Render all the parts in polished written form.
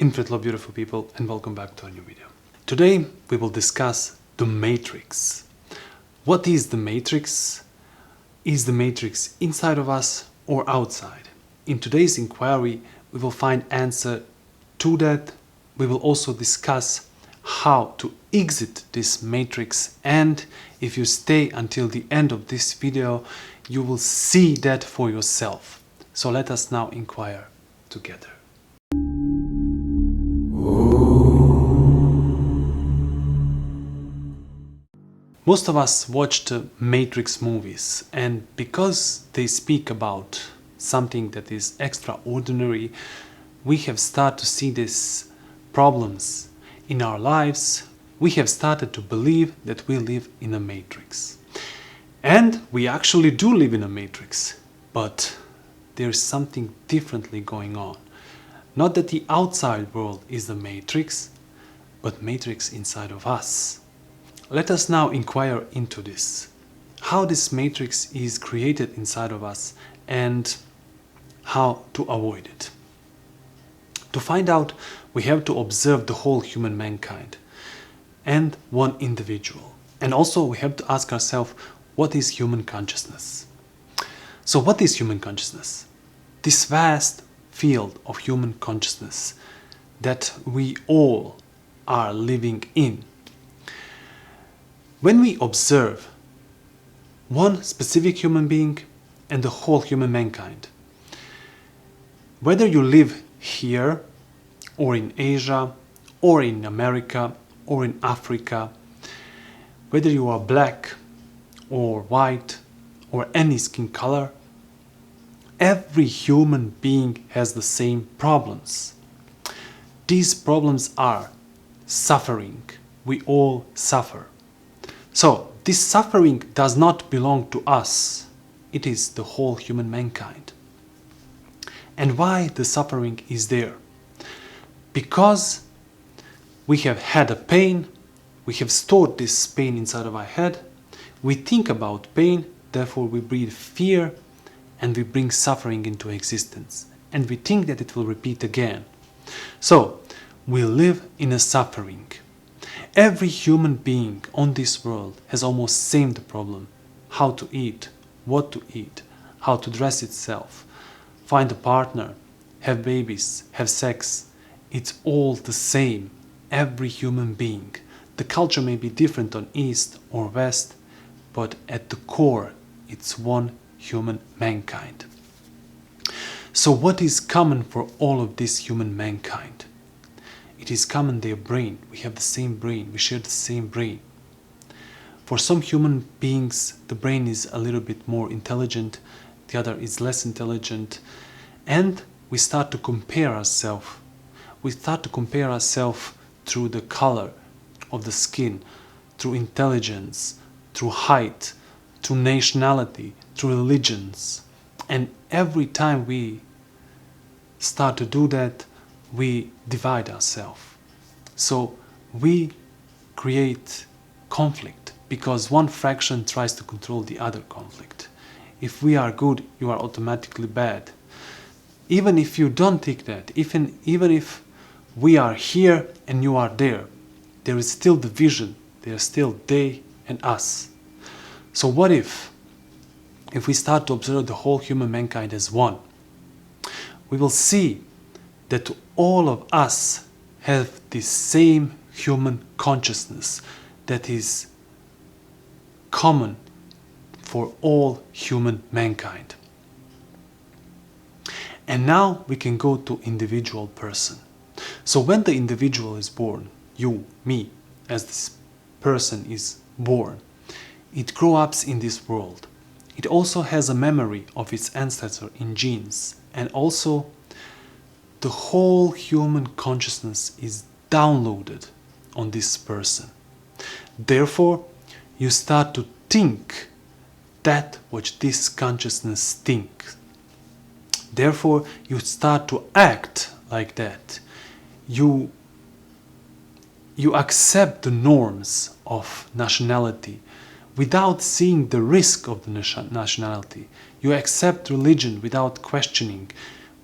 Infinitely beautiful people, and welcome back to a new video. Today we will discuss the matrix. What is the matrix? Is the matrix inside of us or outside? In today's inquiry we will find answer to that. We will also discuss how to exit this matrix, and if you stay until the end of this video you will see that for yourself. So let us now inquire together. Most of us watched Matrix movies, and because they speak about something that is extraordinary, we have started to see these problems in our lives. We have started to believe that we live in a matrix. And we actually do live in a matrix, but there is something differently going on. Not that the outside world is the matrix, but matrix inside of us. Let us now inquire into this. How this matrix is created inside of us and how to avoid it. To find out, we have to observe the whole human mankind and one individual. And also we have to ask ourselves, what is human consciousness? So what is human consciousness? This vast field of human consciousness that we all are living in. When we observe one specific human being and the whole human mankind, whether you live here or in Asia or in America or in Africa, whether you are black or white or any skin color, every human being has the same problems. These problems are suffering. We all suffer. So, this suffering does not belong to us. It is the whole human mankind. And why the suffering is there? Because we have had a pain, we have stored this pain inside of our head, we think about pain, therefore we breathe fear, and we bring suffering into existence. And we think that it will repeat again. So, we live in a suffering. Every human being on this world has almost same problem. How to eat, what to eat, how to dress itself, find a partner, have babies, have sex. It's all the same. Every human being. The culture may be different on East or West, but at the core it's one human mankind. So what is common for all of this human mankind? It is common their brain. We have the same brain. We share the same brain. For some human beings, the brain is a little bit more intelligent, the other is less intelligent, and we start to compare ourselves. We start to compare ourselves through the color of the skin, through intelligence, through height, through nationality, through religions. And every time we start to do that, we divide ourselves. So we create conflict because one fraction tries to control the other conflict. If we are good, you are automatically bad. Even if you don't think that, even if we are here and you are there, there is still division. There is still they and us. So what if we start to observe the whole human mankind as one? We will see that all of us have the same human consciousness that is common for all human mankind. And now we can go to individual person. So when the individual is born, you, me, as this person is born, it grows up in this world. It also has a memory of its ancestor in genes, and also the whole human consciousness is downloaded on this person. Therefore, you start to think that which this consciousness thinks. Therefore, you start to act like that. You accept the norms of nationality without seeing the risk of the nationality. You accept religion without questioning.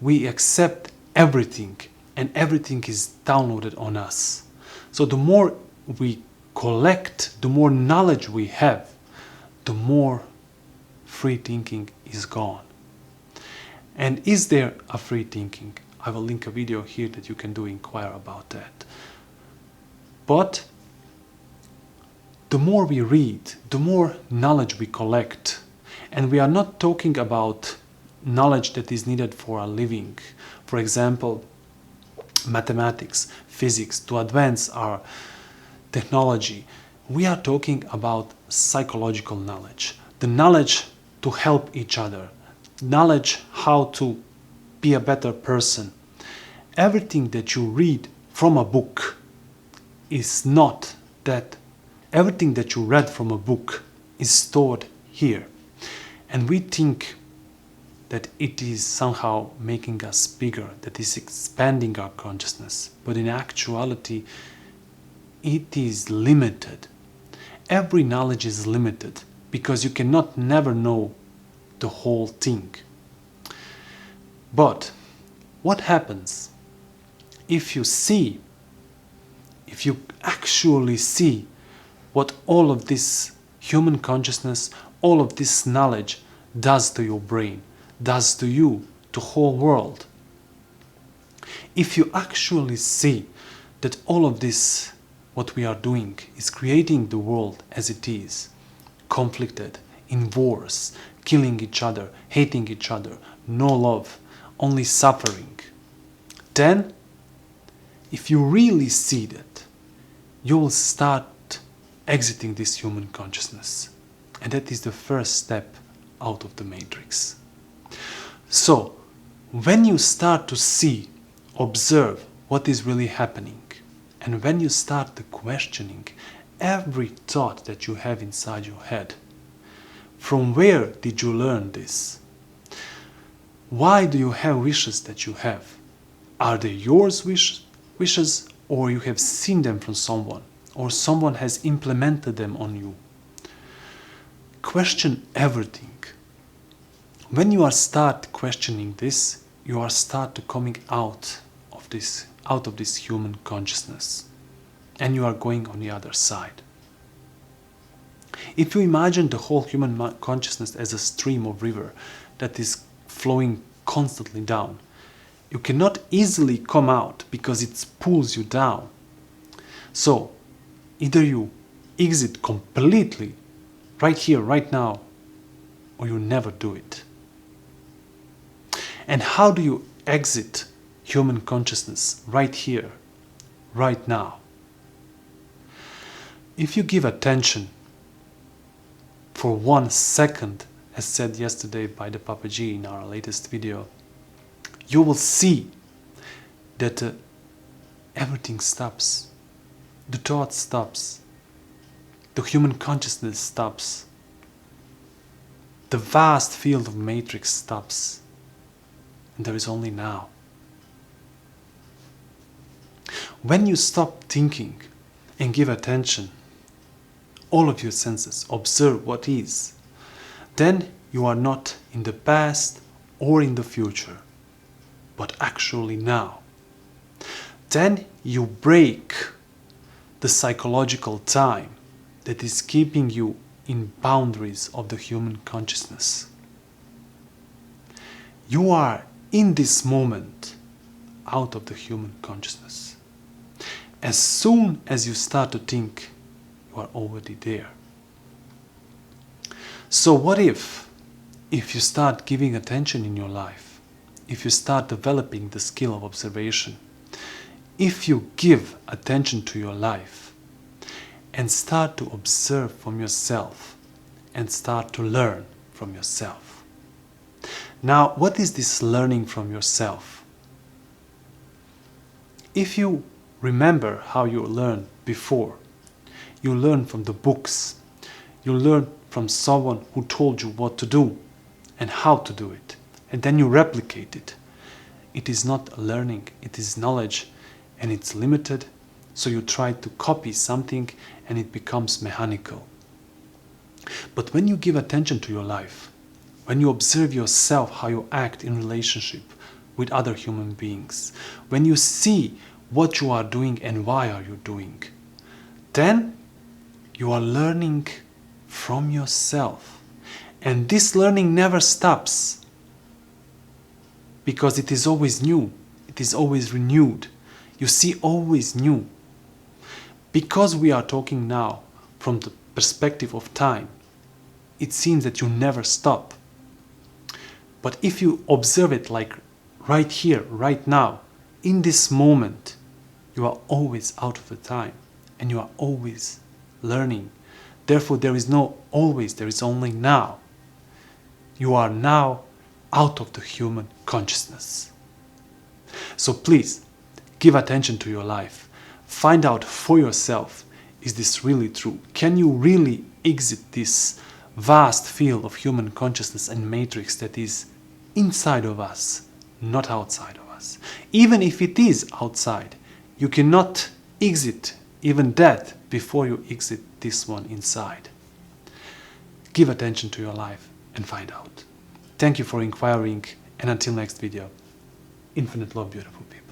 We accept everything and everything is downloaded on us. So the more we collect, the more knowledge we have, the more free thinking is gone. And is there a free thinking? I will link a video here that you can inquire about that. But the more we read, the more knowledge we collect. And we are not talking about knowledge that is needed for a living. For example, mathematics, physics, to advance our technology. We are talking about psychological knowledge. The knowledge to help each other. Knowledge how to be a better person. Everything that you read from a book is not that. Everything that you read from a book is stored here. And we think that it is somehow making us bigger, that is expanding our consciousness. But in actuality, it is limited. Every knowledge is limited because you cannot never know the whole thing. But what happens if you actually see what all of this human consciousness, all of this knowledge does to your brain, does to you, to whole world? If you actually see that all of this, what we are doing, is creating the world as it is, conflicted, in wars, killing each other, hating each other, no love, only suffering, then if you really see that, you will start exiting this human consciousness. And that is the first step out of the matrix. So, when you start to see, observe what is really happening, and when you start to questioning every thought that you have inside your head, from where did you learn this? Why do you have wishes that you have? Are they yours wishes, or you have seen them from someone, or someone has implemented them on you? Question everything. When you start questioning this, you are start to coming out of this human consciousness, and you are going on the other side. If you imagine the whole human consciousness as a stream or river that is flowing constantly down, you cannot easily come out because it pulls you down. So, either you exit completely right here, right now, or you never do it. And how do you exit human consciousness right here, right now? If you give attention for 1 second, as said yesterday by the Papaji in our latest video, you will see that everything stops. The thought stops. The human consciousness stops. The vast field of matrix stops. And there is only now. When you stop thinking and give attention, all of your senses, observe what is, then you are not in the past or in the future, but actually now. Then you break the psychological time that is keeping you in boundaries of the human consciousness. You are in this moment out of the human consciousness. As soon as you start to think, you are already there. So what if you start giving attention in your life, if you start developing the skill of observation, if you give attention to your life and start to observe from yourself and start to learn from yourself? Now, what is this learning from yourself? If you remember how you learned before, you learn from the books, you learn from someone who told you what to do and how to do it, and then you replicate it. It is not learning, it is knowledge, and it's limited, so you try to copy something and it becomes mechanical. But when you give attention to your life, when you observe yourself, how you act in relationship with other human beings, when you see what you are doing and why are you doing, then you are learning from yourself. And this learning never stops, because it is always new, it is always renewed. You see always new. Because we are talking now from the perspective of time, it seems that you never stop. But if you observe it like right here, right now, in this moment, you are always out of the time and you are always learning. Therefore, there is no always, there is only now. You are now out of the human consciousness. So please, give attention to your life. Find out for yourself, is this really true? Can you really exit this vast field of human consciousness and matrix that is inside of us, not outside of us? Even if it is outside, you cannot exit even that before you exit this one inside. Give attention to your life and find out. Thank you for inquiring, and until next video, infinite love, beautiful people.